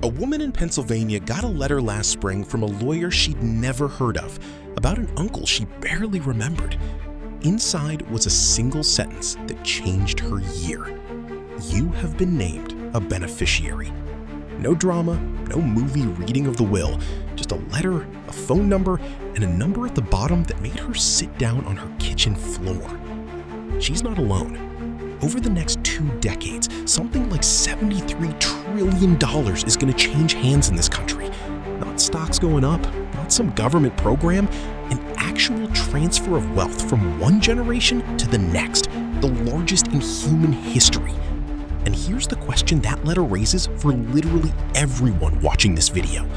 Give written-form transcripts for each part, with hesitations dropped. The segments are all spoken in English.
A woman in Pennsylvania got a letter last spring from a lawyer she'd never heard of about an uncle she barely remembered. Inside was a single sentence that changed her year. You have been named a beneficiary. No drama, no movie reading of the will, just a letter, a phone number, and a number at the bottom that made her sit down on her kitchen floor. She's not alone. Over the next 2 decades, something like $73 trillion is going to change hands in this country. Not stocks going up, not some government program, an actual transfer of wealth from one generation to the next, the largest in human history. And here's the question that letter raises for literally everyone watching this video.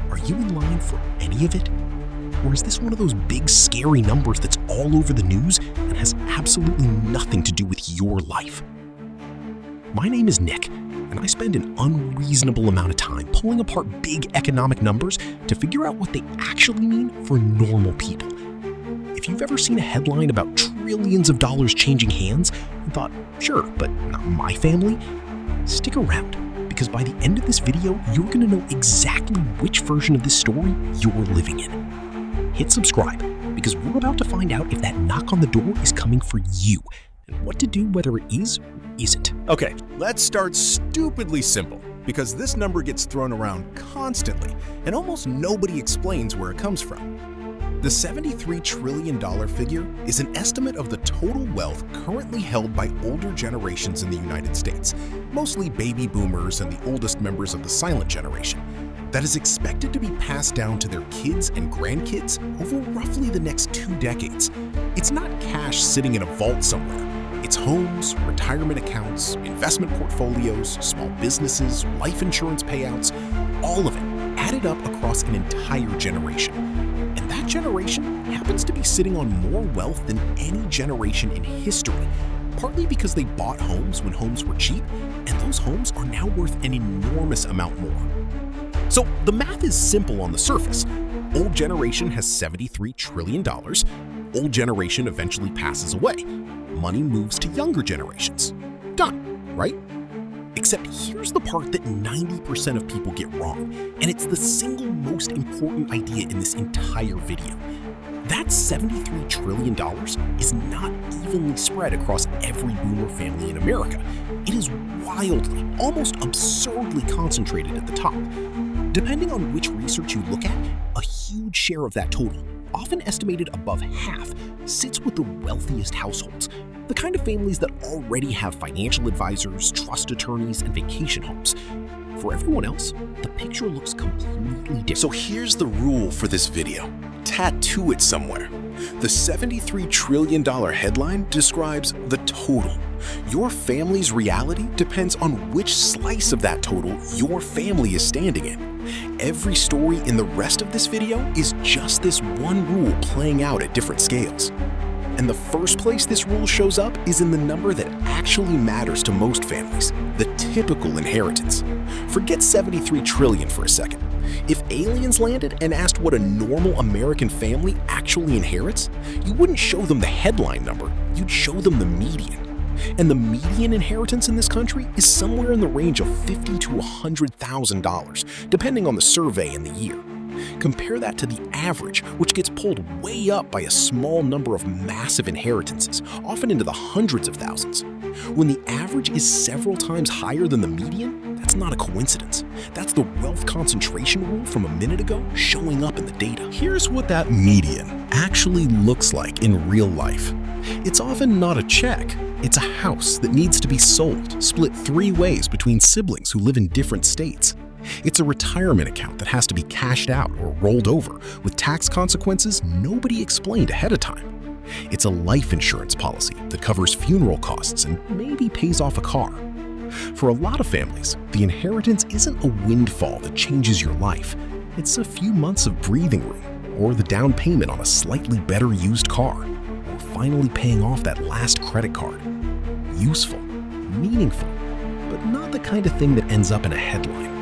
Are you in line for any of it? Or is this one of those big, scary numbers that's all over the news and has absolutely nothing to do with your life? My name is Nick, and I spend an unreasonable amount of time pulling apart big economic numbers to figure out what they actually mean for normal people. If you've ever seen a headline about trillions of dollars changing hands and thought, sure, but not my family, stick around, because by the end of this video, you're going to know exactly which version of this story you're living in. Hit subscribe, because we're about to find out if that knock on the door is coming for you, and what to do whether it is or isn't. Okay, let's start stupidly simple, because this number gets thrown around constantly, and almost nobody explains where it comes from. The $73 trillion figure is an estimate of the total wealth currently held by older generations in the United States, mostly baby boomers and the oldest members of the silent generation, that is expected to be passed down to their kids and grandkids over roughly the next 2 decades. It's not cash sitting in a vault somewhere. It's homes, retirement accounts, investment portfolios, small businesses, life insurance payouts, all of it added up across an entire generation. And that generation happens to be sitting on more wealth than any generation in history, partly because they bought homes when homes were cheap, and those homes are now worth an enormous amount more. So the math is simple on the surface. Old generation has $73 trillion. Old generation eventually passes away. Money moves to younger generations. Done, right? Except here's the part that 90% of people get wrong, and it's the single most important idea in this entire video. That $73 trillion is not evenly spread across every boomer family in America. It is wildly, almost absurdly concentrated at the top. Depending on which research you look at, a huge share of that total, often estimated above half, sits with the wealthiest households, the kind of families that already have financial advisors, trust attorneys, and vacation homes. For everyone else, the picture looks completely different. So here's the rule for this video. Tattoo it somewhere. The $73 trillion headline describes the total. Your family's reality depends on which slice of that total your family is standing in. Every story in the rest of this video is just this one rule playing out at different scales. And the first place this rule shows up is in the number that actually matters to most families, the typical inheritance. Forget $73 trillion for a second. If aliens landed and asked what a normal American family actually inherits, you wouldn't show them the headline number, you'd show them the median. And the median inheritance in this country is somewhere in the range of $50,000 to $100,000, depending on the survey and the year. Compare that to the average, which gets pulled way up by a small number of massive inheritances, often into the hundreds of thousands. When the average is several times higher than the median, that's not a coincidence. That's the wealth concentration rule from a minute ago showing up in the data. Here's what that median actually looks like in real life. It's often not a check. It's a house that needs to be sold, split 3 ways between siblings who live in different states. It's a retirement account that has to be cashed out or rolled over with tax consequences nobody explained ahead of time. It's a life insurance policy that covers funeral costs and maybe pays off a car. For a lot of families, the inheritance isn't a windfall that changes your life. It's a few months of breathing room, or the down payment on a slightly better used car, or finally paying off that last credit card. Useful, meaningful, but not the kind of thing that ends up in a headline.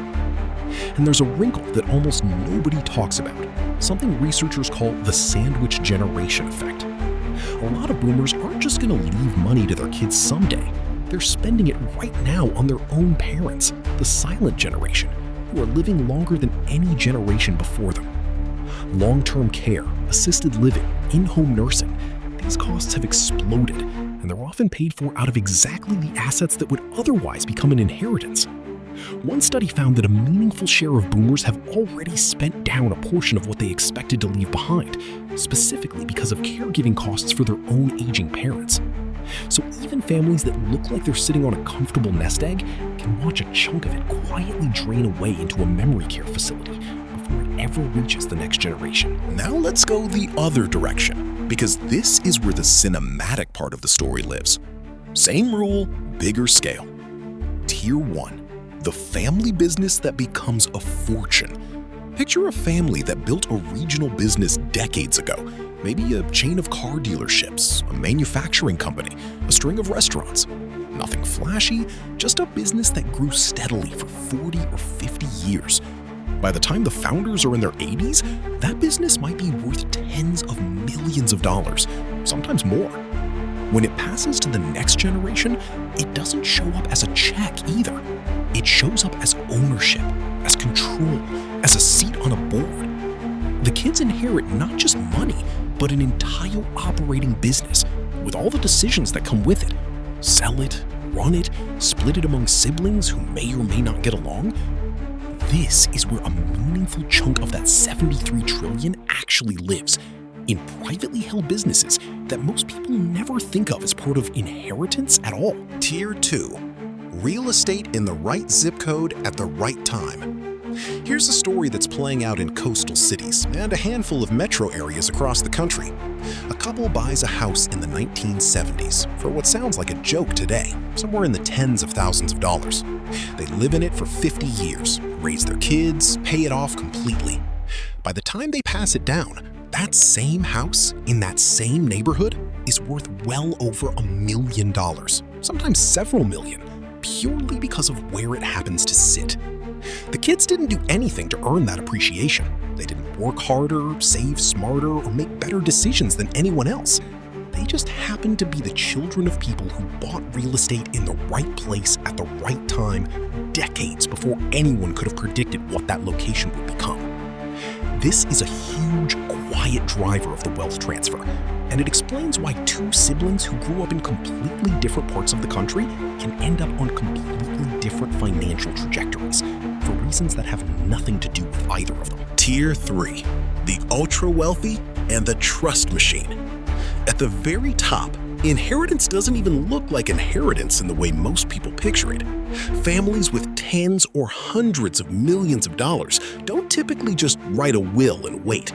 And there's a wrinkle that almost nobody talks about, something researchers call the sandwich generation effect. A lot of boomers aren't just going to leave money to their kids someday. They're spending it right now on their own parents, the silent generation, who who are living longer than any generation before them. Long-term care, assisted living, in-home nursing, these costs have exploded, and they're often paid for out of exactly the assets that would otherwise become an inheritance. One study found that a meaningful share of boomers have already spent down a portion of what they expected to leave behind, specifically because of caregiving costs for their own aging parents. So even families that look like they're sitting on a comfortable nest egg can watch a chunk of it quietly drain away into a memory care facility before it ever reaches the next generation. Now let's go the other direction, because this is where the cinematic part of the story lives. Same rule, bigger scale. Tier 1, the family business that becomes a fortune. Picture a family that built a regional business decades ago. Maybe a chain of car dealerships, a manufacturing company, a string of restaurants. Nothing flashy, just a business that grew steadily for 40 or 50 years. By the time the founders are in their 80s, that business might be worth tens of millions of dollars, sometimes more. When it passes to the next generation, it doesn't show up as a check either. It shows up as ownership, as control, as a seat on a board. The kids inherit not just money, but an entire operating business with all the decisions that come with it. Sell it, run it, split it among siblings who may or may not get along. This is where a meaningful chunk of that $73 trillion actually lives, in privately held businesses that most people never think of as part of inheritance at all. Tier 2, real estate in the right zip code at the right time. Here's a story that's playing out in coastal cities and a handful of metro areas across the country. A couple buys a house in the 1970s for what sounds like a joke today, somewhere in the tens of thousands of dollars. They live in it for 50 years, raise their kids, pay it off completely. By the time they pass it down, that same house in that same neighborhood is worth well over $1 million, sometimes several million, purely because of where it happens to sit. The kids didn't do anything to earn that appreciation. They didn't work harder, save smarter, or make better decisions than anyone else. They just happened to be the children of people who bought real estate in the right place at the right time, decades before anyone could have predicted what that location would become. This is a huge, quiet driver of the wealth transfer, and it explains why two siblings who grew up in completely different parts of the country can end up on completely different financial trajectories, for reasons that have nothing to do with either of them. Tier 3, the ultra-wealthy and the trust machine. At the very top, inheritance doesn't even look like inheritance in the way most people picture it. Families with tens or hundreds of millions of dollars don't typically just write a will and wait.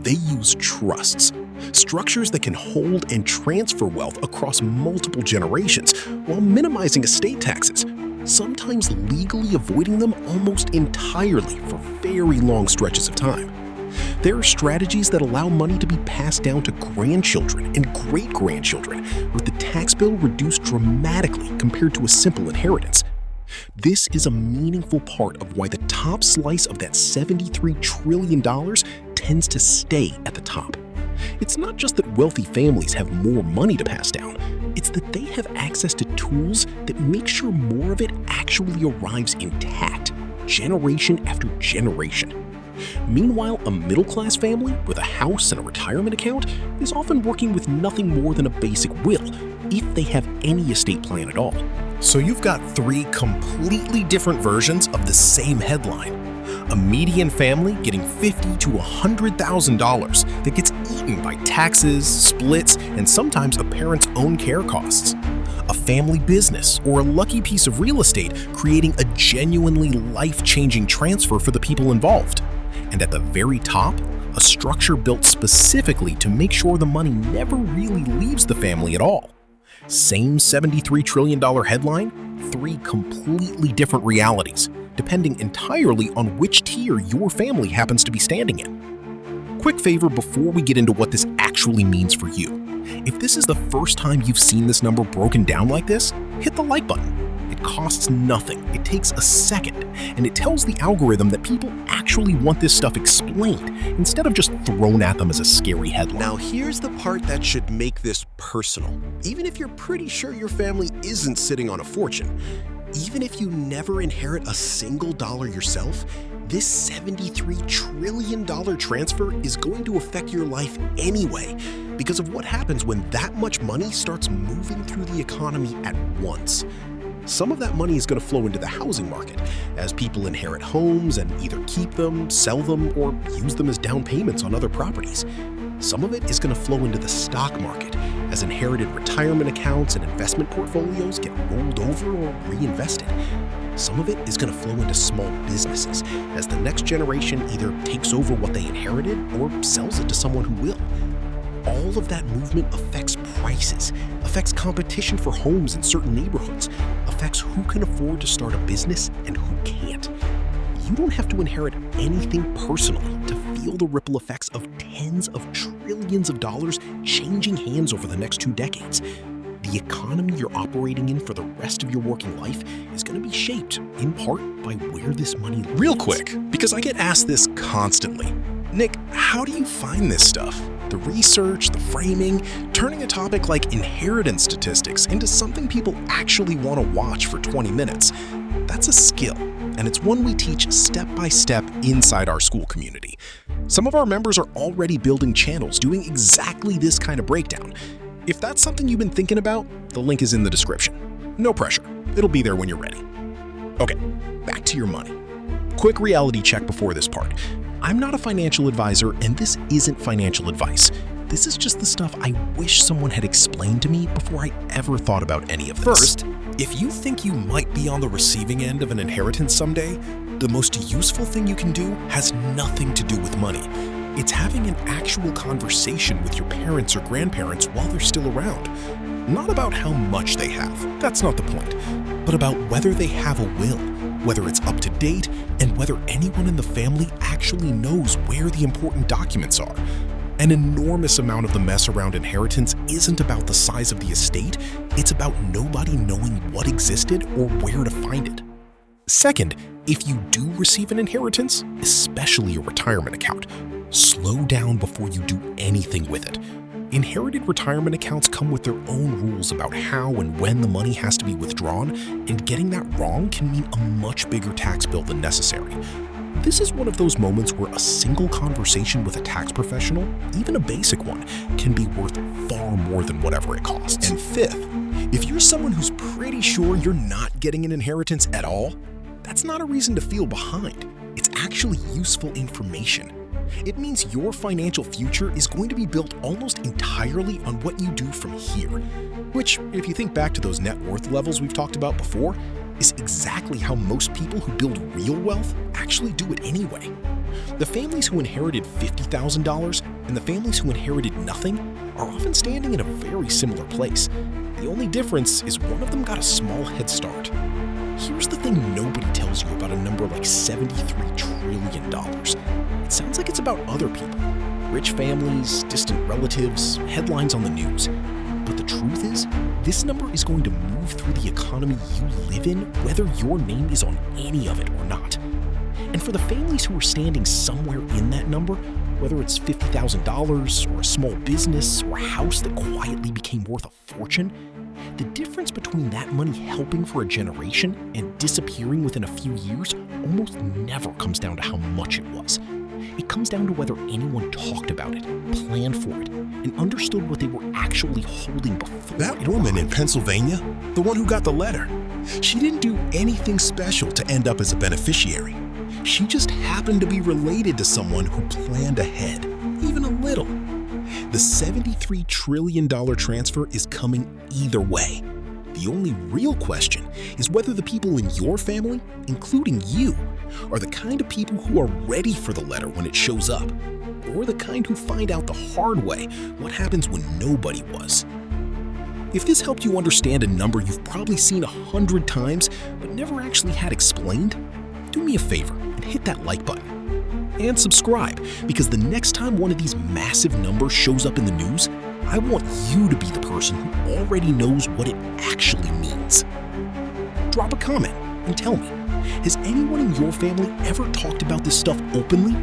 They use trusts, structures that can hold and transfer wealth across multiple generations while minimizing estate taxes, sometimes legally avoiding them almost entirely for very long stretches of time. There are strategies that allow money to be passed down to grandchildren and great-grandchildren, with the tax bill reduced dramatically compared to a simple inheritance. This is a meaningful part of why the top slice of that $73 trillion tends to stay at the top. It's not just that wealthy families have more money to pass down, it's that they have access to tools that make sure more of it actually arrives intact, generation after generation. Meanwhile, a middle-class family with a house and a retirement account is often working with nothing more than a basic will, if they have any estate plan at all. So you've got three completely different versions of the same headline. A median family getting $50,000 to $100,000 that gets eaten by taxes, splits, and sometimes a parent's own care costs. A family business or a lucky piece of real estate creating a genuinely life-changing transfer for the people involved. And at the very top, a structure built specifically to make sure the money never really leaves the family at all. Same $73 trillion headline, three completely different realities, depending entirely on which tier your family happens to be standing in. Quick favor before we get into what this actually means for you. If this is the first time you've seen this number broken down like this, hit the like button. It costs nothing, it takes a second, and it tells the algorithm that people actually want this stuff explained instead of just thrown at them as a scary headline. Now here's the part that should make this personal. Even if you're pretty sure your family isn't sitting on a fortune, even if you never inherit a single dollar yourself, this $73 trillion transfer is going to affect your life anyway because of what happens when that much money starts moving through the economy at once. Some of that money is going to flow into the housing market as people inherit homes and either keep them, sell them, or use them as down payments on other properties. Some of it is going to flow into the stock market as inherited retirement accounts and investment portfolios get rolled over or reinvested. Some of it is going to flow into small businesses as the next generation either takes over what they inherited or sells it to someone who will. All of that movement affects prices, affects competition for homes in certain neighborhoods, affects who can afford to start a business and who can't. You don't have to inherit anything personally to feel the ripple effects of tens of trillions of dollars changing hands over the next 2 decades. The economy you're operating in for the rest of your working life is going to be shaped, in part, by where this money leads. Real quick, because I get asked this constantly. Nick, how do you find this stuff? The research, the framing, turning a topic like inheritance statistics into something people actually want to watch for 20 minutes. That's a skill, and it's one we teach step by step inside our school community. Some of our members are already building channels doing exactly this kind of breakdown. If that's something you've been thinking about, the link is in the description. No pressure. It'll be there when you're ready. Okay, back to your money. Quick reality check before this part. I'm not a financial advisor, and this isn't financial advice. This is just the stuff I wish someone had explained to me before I ever thought about any of this. First, if you think you might be on the receiving end of an inheritance someday, the most useful thing you can do has nothing to do with money. It's having an actual conversation with your parents or grandparents while they're still around. Not about how much they have, that's not the point, but about whether they have a will, whether it's up to date, and whether anyone in the family actually knows where the important documents are. An enormous amount of the mess around inheritance isn't about the size of the estate, it's about nobody knowing what existed or where to find it. Second, if you do receive an inheritance, especially a retirement account, slow down before you do anything with it. Inherited retirement accounts come with their own rules about how and when the money has to be withdrawn, and getting that wrong can mean a much bigger tax bill than necessary. This is one of those moments where a single conversation with a tax professional, even a basic one, can be worth far more than whatever it costs. And fifth, if you're someone who's pretty sure you're not getting an inheritance at all, that's not a reason to feel behind. It's actually useful information. It means your financial future is going to be built almost entirely on what you do from here, which, if you think back to those net worth levels we've talked about before, is exactly how most people who build real wealth actually do it anyway. The families who inherited $50,000 and the families who inherited nothing are often standing in a very similar place. The only difference is one of them got a small head start. Here's the thing nobody tells you about a number like $73 trillion. It sounds like it's about other people, rich families, distant relatives, headlines on the news. But the truth is, this number is going to move through the economy you live in, whether your name is on any of it or not. And for the families who are standing somewhere in that number, whether it's $50,000 or a small business or a house that quietly became worth a fortune, the difference between that money helping for a generation and disappearing within a few years almost never comes down to how much it was. It comes down to whether anyone talked about it, planned for it, and understood what they were actually holding before. That woman in Pennsylvania, the one who got the letter, she didn't do anything special to end up as a beneficiary. She just happened to be related to someone who planned ahead, even a little. The $73 trillion transfer is coming either way. The only real question is whether the people in your family, including you, are the kind of people who are ready for the letter when it shows up, or the kind who find out the hard way what happens when nobody was. If this helped you understand a number you've probably seen 100 times but never actually had explained, do me a favor and hit that like button. And subscribe, because the next time one of these massive numbers shows up in the news, I want you to be the person who already knows what it actually means. Drop a comment and tell me, has anyone in your family ever talked about this stuff openly?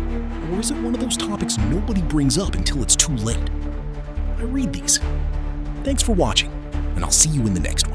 Or is it one of those topics nobody brings up until it's too late? I read these. Thanks for watching, and I'll see you in the next one.